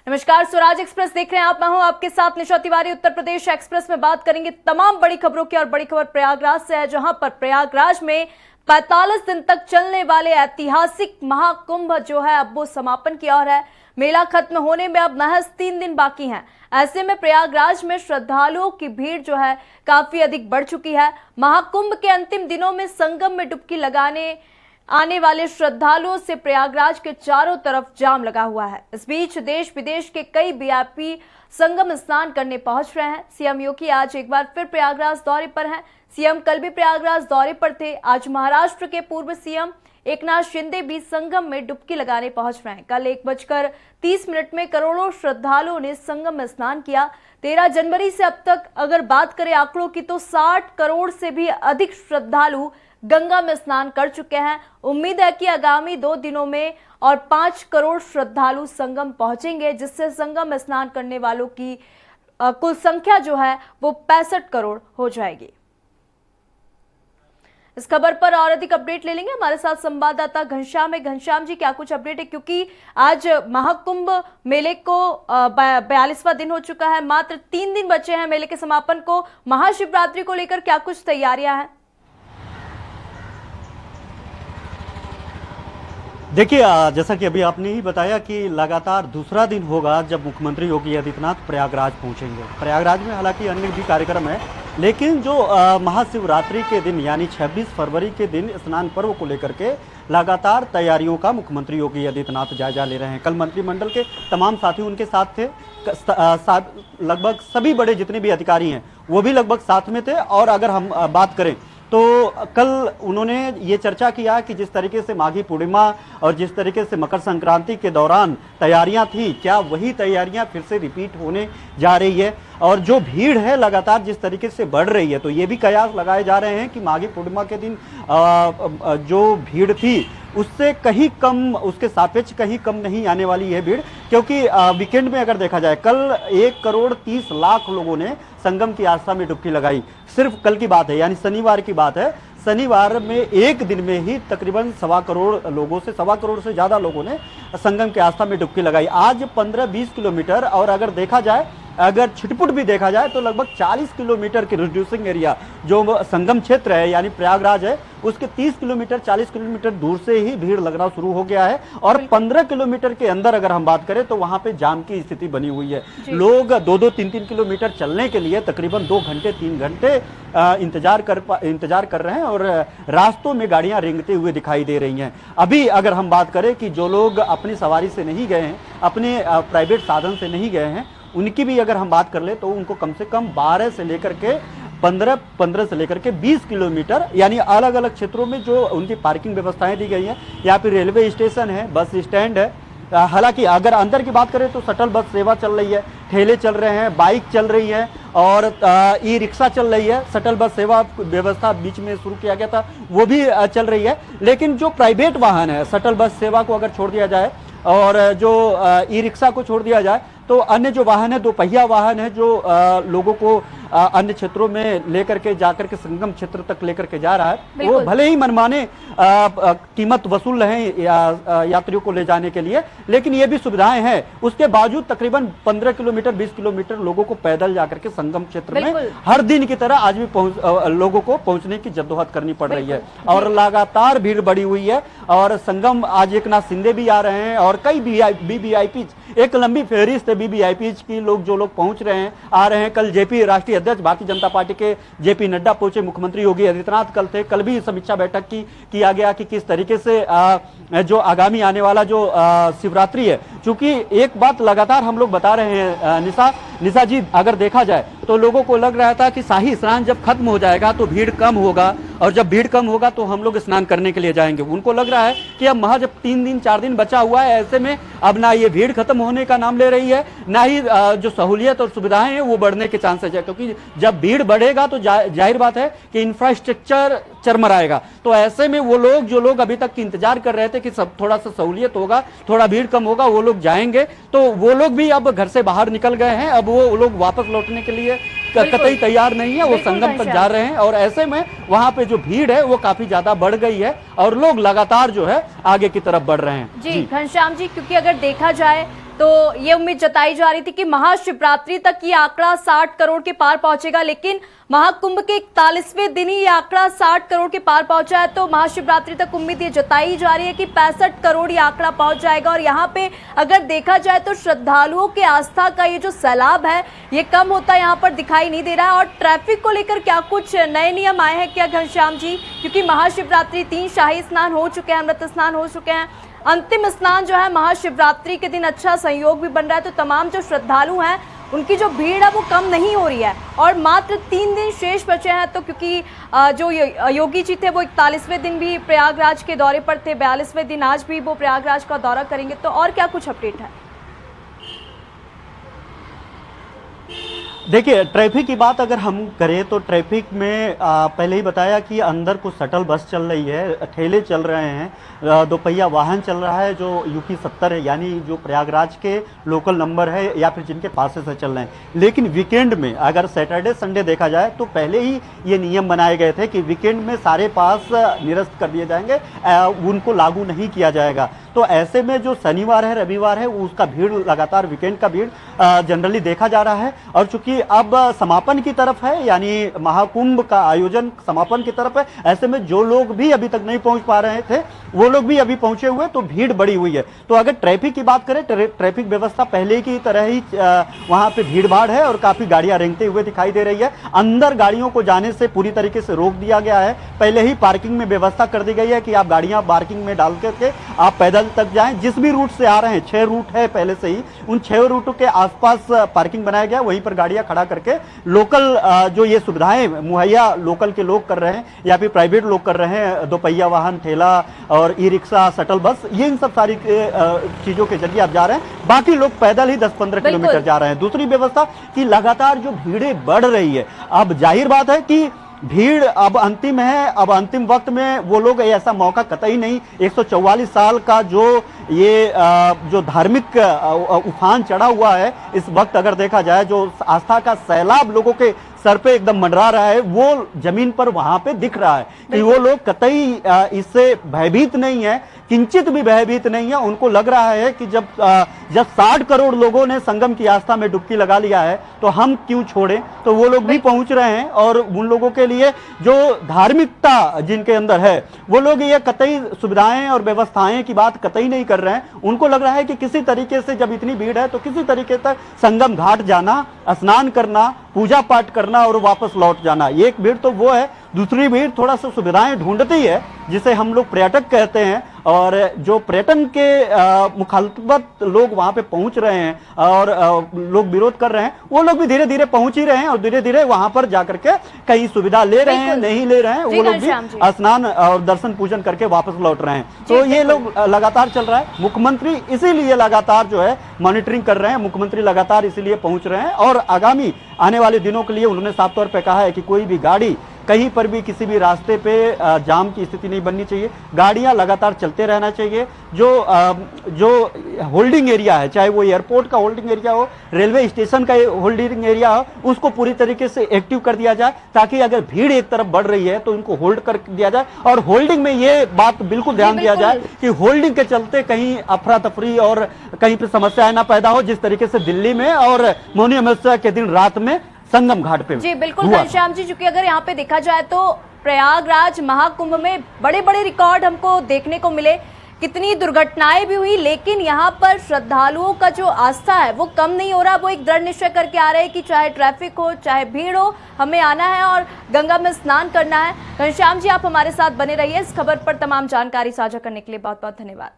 नमस्कार, स्वराज एक्सप्रेस देख रहे हैं आप। मैं हूं आपके साथ निशा तिवारी। उत्तर प्रदेश एक्सप्रेस में बात करेंगे तमाम बड़ी खबरों की और बड़ी खबर प्रयागराज से है, जहां पर प्रयागराज में 45 दिन तक चलने वाले ऐतिहासिक महाकुंभ जो है अब वो समापन की ओर है। मेला खत्म होने में अब महज 3 दिन बाकी हैं। ऐसे में प्रयागराज में श्रद्धालुओं की भीड़ जो है काफी अधिक बढ़ चुकी है। महाकुंभ के अंतिम दिनों में संगम में डुबकी लगाने आने वाले श्रद्धालुओं से प्रयागराज के चारों तरफ जाम लगा हुआ है। इस बीच देश विदेश के कई वीआईपी संगम स्नान करने पहुंच रहे हैं। सीएम योगी आज एक बार फिर प्रयागराज दौरे पर हैं। सीएम कल भी प्रयागराज दौरे पर थे। आज महाराष्ट्र के पूर्व सीएम एकनाथ शिंदे भी संगम में डुबकी लगाने पहुंच रहे हैं। कल 1:30 में करोड़ों श्रद्धालुओं ने संगम में स्नान किया। 13 जनवरी से अब तक अगर बात करें आंकड़ों की तो 60 करोड़ से भी अधिक श्रद्धालु गंगा में स्नान कर चुके हैं। उम्मीद है कि आगामी 2 दिनों में और 5 करोड़ श्रद्धालु संगम पहुंचेंगे, जिससे संगम में स्नान करने वालों की कुल संख्या जो है वो 65 करोड़ हो जाएगी। इस खबर पर और अधिक अपडेट ले लेंगे हमारे साथ संवाददाता घनश्याम है। घनश्याम जी, क्या कुछ अपडेट है? क्योंकि आज महाकुंभ मेले को 42वां दिन हो चुका है, मात्र 3 दिन बचे हैं मेले के समापन को। महाशिवरात्रि को लेकर क्या कुछ तैयारियां हैं? देखिए, जैसा कि अभी आपने ही बताया कि लगातार दूसरा दिन होगा जब मुख्यमंत्री योगी आदित्यनाथ प्रयागराज पहुंचेंगे। प्रयागराज में हालांकि अन्य भी कार्यक्रम है, लेकिन जो महाशिवरात्रि के दिन यानी 26 फरवरी के दिन स्नान पर्व को लेकर के लगातार तैयारियों का मुख्यमंत्री योगी आदित्यनाथ जायजा ले रहे हैं। कल मंत्रिमंडल के तमाम साथी उनके साथ थे। लगभग सभी बड़े जितने भी अधिकारी हैं वो भी लगभग साथ में थे। और अगर हम बात करें तो कल उन्होंने ये चर्चा किया कि जिस तरीके से माघी पूर्णिमा और जिस तरीके से मकर संक्रांति के दौरान तैयारियां थी, क्या वही तैयारियां फिर से रिपीट होने जा रही है। और जो भीड़ है लगातार जिस तरीके से बढ़ रही है, तो ये भी कयास लगाए जा रहे हैं कि माघी पूर्णिमा के दिन जो भीड़ थी उससे कहीं कम, उसके सापेक्ष कहीं कम नहीं आने वाली है भीड़। क्योंकि वीकेंड में अगर देखा जाए, कल 1,30,00,000 लोगों ने संगम की आस्था में डुबकी लगाई। सिर्फ कल की बात है, यानी शनिवार की बात है। शनिवार में एक दिन में ही तकरीबन 1.25 करोड़ से ज्यादा लोगों ने संगम की आस्था में डुबकी लगाई। आज 15-20 किलोमीटर, और अगर देखा जाए, अगर छिटपुट भी देखा जाए तो लगभग 40 किलोमीटर के रिड्यूसिंग एरिया जो संगम क्षेत्र है यानी प्रयागराज है, उसके 30 किलोमीटर 40 किलोमीटर दूर से ही भीड़ लगना शुरू हो गया है। और 15 किलोमीटर के अंदर अगर हम बात करें तो वहां पे जाम की स्थिति बनी हुई है। लोग 2-2, 3-3 किलोमीटर चलने के लिए तकरीबन 2 घंटे 3 घंटे इंतजार कर रहे हैं और रास्तों में गाड़ियां रेंगते हुए दिखाई दे रही हैं। अभी अगर हम बात करें कि जो लोग अपनी सवारी से नहीं गए हैं, अपने प्राइवेट साधन से नहीं गए हैं, उनकी भी अगर हम बात कर ले तो उनको कम से कम 12 से लेकर के 15 से लेकर के 20 किलोमीटर यानी अलग अलग क्षेत्रों में जो उनकी पार्किंग व्यवस्थाएं दी गई हैं। यहाँ पे रेलवे स्टेशन है, बस स्टैंड है। हालांकि अगर अंदर की बात करें तो शटल बस सेवा चल रही है, ठेले चल रहे हैं, बाइक चल रही है और ई रिक्शा चल रही है। शटल बस सेवा व्यवस्था बीच में शुरू किया गया था, वो भी चल रही है। लेकिन जो प्राइवेट वाहन है, शटल बस सेवा को अगर छोड़ दिया जाए और जो ई रिक्शा को छोड़ दिया जाए, तो अन्य जो वाहन है, 2 पहिया वाहन है, जो लोगों को अन्य क्षेत्रों में लेकर के जाकर के संगम क्षेत्र तक लेकर के जा रहा है, वो भले ही मनमाने कीमत वसूल रहे हैं यात्रियों को ले जाने के लिए, लेकिन ये भी सुविधाएं हैं। उसके बावजूद तकरीबन 15 किलोमीटर 20 किलोमीटर लोगों को पैदल जाकर के संगम क्षेत्र में हर दिन की तरह आज भी लोगों को पहुंचने की जद्दोहद करनी पड़ रही है। और लगातार भीड़ बढ़ी हुई है। और संगम आज एकनाथ शिंदे भी आ रहे हैं और कई वीवीआईपी, एक लंबी फहरिस्त है वीवीआईपी की लोग जो लोग पहुंच रहे हैं, आ रहे हैं। कल जेपी राष्ट्रीय अध्यक्ष भारतीय जनता पार्टी के जेपी नड्डा पहुंचे, मुख्यमंत्री योगी आदित्यनाथ कल थे। कल भी समीक्षा बैठक किया गया कि किस तरीके से जो आगामी आने वाला जो शिवरात्रि है, चूंकि एक बात लगातार हम लोग बता रहे हैं निशा जी, अगर देखा जाए तो लोगों को लग रहा था कि शाही स्नान जब खत्म हो जाएगा तो भीड़ कम होगा, और जब भीड़ कम होगा तो हम लोग स्नान करने के लिए जाएंगे। उनको लग रहा है कि अब महज 3 दिन 4 दिन बचा हुआ है, ऐसे में अब ना ये भीड़ खत्म होने का नाम ले रही है, ना ही जो सहूलियत और सुविधाएं हैं वो बढ़ने के चांसेस है। क्योंकि जब भीड़ बढ़ेगा तो जाहिर बात है कि इंफ्रास्ट्रक्चर चरमराएगा। तो ऐसे में वो लोग जो लोग अभी तक इंतजार कर रहे थे कि सब थोड़ा सा सहूलियत होगा, थोड़ा भीड़ कम होगा, वो लोग जाएंगे। तो वो लोग भी अब घर से बाहर निकल गए हैं। अब वो लोग वापस लौटने के लिए कतई तैयार नहीं है, वो संगम तक जा रहे हैं। और ऐसे में वहां पे जो भीड़ है वो काफी ज्यादा बढ़ गई है और लोग लगातार जो है आगे की तरफ बढ़ रहे हैं। जी घनश्याम जी, क्योंकि अगर देखा जाए तो ये उम्मीद जताई जा रही थी कि महाशिवरात्रि तक ये आंकड़ा 60 करोड़ के पार पहुंचेगा, लेकिन महाकुंभ के 41वें दिन ही ये आंकड़ा 60 करोड़ के पार पहुंचा है। तो महाशिवरात्रि तक उम्मीद ये जताई जा रही है कि 65 करोड़ ये आंकड़ा पहुंच जाएगा। और यहाँ पे अगर देखा जाए तो श्रद्धालुओं के आस्था का ये जो सैलाब है ये कम होता यहाँ पर दिखाई नहीं दे रहा है। और ट्रैफिक को लेकर क्या कुछ नए नियम आए हैं क्या घनश्याम जी? क्योंकि महाशिवरात्रि 3 शाही स्नान हो चुके हैं, अमृत स्नान हो चुके हैं, अंतिम स्नान जो है महाशिवरात्रि के दिन अच्छा संयोग भी बन रहा है। तो तमाम जो श्रद्धालु हैं उनकी जो भीड़ है वो कम नहीं हो रही है और मात्र 3 दिन शेष बचे हैं। तो क्योंकि जो योगी जी थे वो 41वें दिन भी प्रयागराज के दौरे पर थे, 42वें दिन आज भी वो प्रयागराज का दौरा करेंगे। तो और क्या कुछ अपडेट है? देखिए, ट्रैफिक की बात अगर हम करें तो ट्रैफिक में पहले ही बताया कि अंदर कुछ शटल बस चल रही है, ठेले चल रहे हैं, 2 पहिया वाहन चल रहा है जो यूपी 70 है, यानी जो प्रयागराज के लोकल नंबर है या फिर जिनके पास से चल रहे हैं। लेकिन वीकेंड में अगर सैटरडे संडे देखा जाए तो पहले ही ये नियम बनाए गए थे कि वीकेंड में सारे पास निरस्त कर दिए जाएंगे, उनको लागू नहीं किया जाएगा। तो ऐसे में जो शनिवार है, रविवार है, उसका भीड़ लगातार वीकेंड का भीड़ जनरली देखा जा रहा है। और चूंकि अब समापन की तरफ है, यानी महाकुंभ का आयोजन समापन की तरफ है, ऐसे में जो लोग भी अभी तक नहीं पहुंच पा रहे थे वो लोग भी अभी पहुंचे हुए, तो भीड़ बढ़ी हुई है। तो अगर ट्रैफिक की बात करें, ट्रैफिक व्यवस्था पहले की तरह ही वहां पे भीड़ भाड़ है और काफी गाड़ियां रेंगते हुए दिखाई दे रही है। अंदर गाड़ियों को जाने से पूरी तरीके से रोक दिया गया है। पहले ही पार्किंग में व्यवस्था कर दी गई है कि आप गाड़ियां पार्किंग में डाल करके आप पैदल तक जाएं। जिस भी रूट से आ रहे हैं, 6 रूट है पहले से ही, उन 6 रूटों के आसपास पार्किंग बनाया गया, वहीं पर गाड़ियां खड़ा करके लोकल जो ये सुविधाएं मुहैया लोकल के लोग कर रहे हैं या फिर प्राइवेट लोग कर रहे हैं, 2 पहिया वाहन, ठेला और ई रिक्शा, शटल बस, ये इन सब सारी चीजों के जरिए आप जा रहे हैं। बाकी लोग पैदल ही 10-15 किलोमीटर जा रहे हैं। दूसरी व्यवस्था कि लगातार जो भीड़ें बढ़ रही है, अब जाहिर बात है कि भीड़ अब अंतिम है, अब अंतिम वक्त में वो लोग ऐसा मौका कतई नहीं, 144 साल का जो ये जो धार्मिक उफान चढ़ा हुआ है इस वक्त अगर देखा जाए, जो आस्था का सैलाब लोगों के सर पे एकदम मंडरा रहा है, वो जमीन पर वहां पे दिख रहा है कि वो लोग कतई इससे भयभीत नहीं है, किंचित भी भयभीत नहीं है। उनको लग रहा है कि जब 60 करोड़ लोगों ने संगम की आस्था में डुबकी लगा लिया है तो हम क्यों छोड़ें। तो वो लोग भी पहुंच रहे हैं और उन लोगों के लिए जो धार्मिकता जिनके अंदर है वो लोग ये कतई सुविधाएं और व्यवस्थाएं की बात कतई नहीं कर रहे हैं। उनको लग रहा है कि किसी तरीके से जब इतनी भीड़ है तो किसी तरीके तक संगम घाट जाना, स्नान करना, पूजा पाठ करना और वापस लौट जाना। एक भीड़ तो वो है। दूसरी भीड़ थोड़ा सा सुविधाएं ढूंढती है, जिसे हम लोग पर्यटक कहते हैं, और जो पर्यटन के मुखालफत लोग वहां पे पहुंच रहे हैं और लोग विरोध कर रहे हैं, वो लोग भी धीरे धीरे पहुंच ही रहे हैं और धीरे धीरे वहां पर जाकर के कहीं सुविधा ले रहे हैं, नहीं ले रहे हैं, वो लोग भी स्नान और दर्शन पूजन करके वापस लौट रहे हैं। तो ये लोग लगातार चल रहा है। मुख्यमंत्री इसीलिए लगातार जो है मॉनिटरिंग कर रहे हैं, मुख्यमंत्री लगातार इसीलिए पहुंच रहे हैं और आगामी आने वाले दिनों के लिए उन्होंने साफ तौर पर कहा है कि कोई भी गाड़ी कहीं पर भी किसी भी रास्ते पे जाम की स्थिति नहीं बननी चाहिए, गाड़ियां लगातार चलते रहना चाहिए। जो होल्डिंग एरिया है, चाहे वो एयरपोर्ट का होल्डिंग एरिया हो, रेलवे स्टेशन का होल्डिंग एरिया हो, उसको पूरी तरीके से एक्टिव कर दिया जाए ताकि अगर भीड़ एक तरफ बढ़ रही है तो इनको होल्ड कर दिया जाए। और होल्डिंग में ये बात बिल्कुल ध्यान दिया जाए कि होल्डिंग के चलते कहीं अफरा तफरी और कहीं पर समस्याएं ना पैदा हो, जिस तरीके से दिल्ली में और मौनी अमावस्या के दिन रात में संगम घाट पे। जी बिल्कुल घनश्याम जी, चूंकि अगर यहाँ पे देखा जाए तो प्रयागराज महाकुंभ में बड़े बड़े रिकॉर्ड हमको देखने को मिले, कितनी दुर्घटनाएं भी हुई, लेकिन यहाँ पर श्रद्धालुओं का जो आस्था है वो कम नहीं हो रहा। वो एक दृढ़ निश्चय करके आ रहे हैं कि चाहे ट्रैफिक हो, चाहे भीड़ हो, हमें आना है और गंगा में स्नान करना है। घनश्याम जी, आप हमारे साथ बने रहिए। इस खबर पर तमाम जानकारी साझा करने के लिए बहुत बहुत धन्यवाद।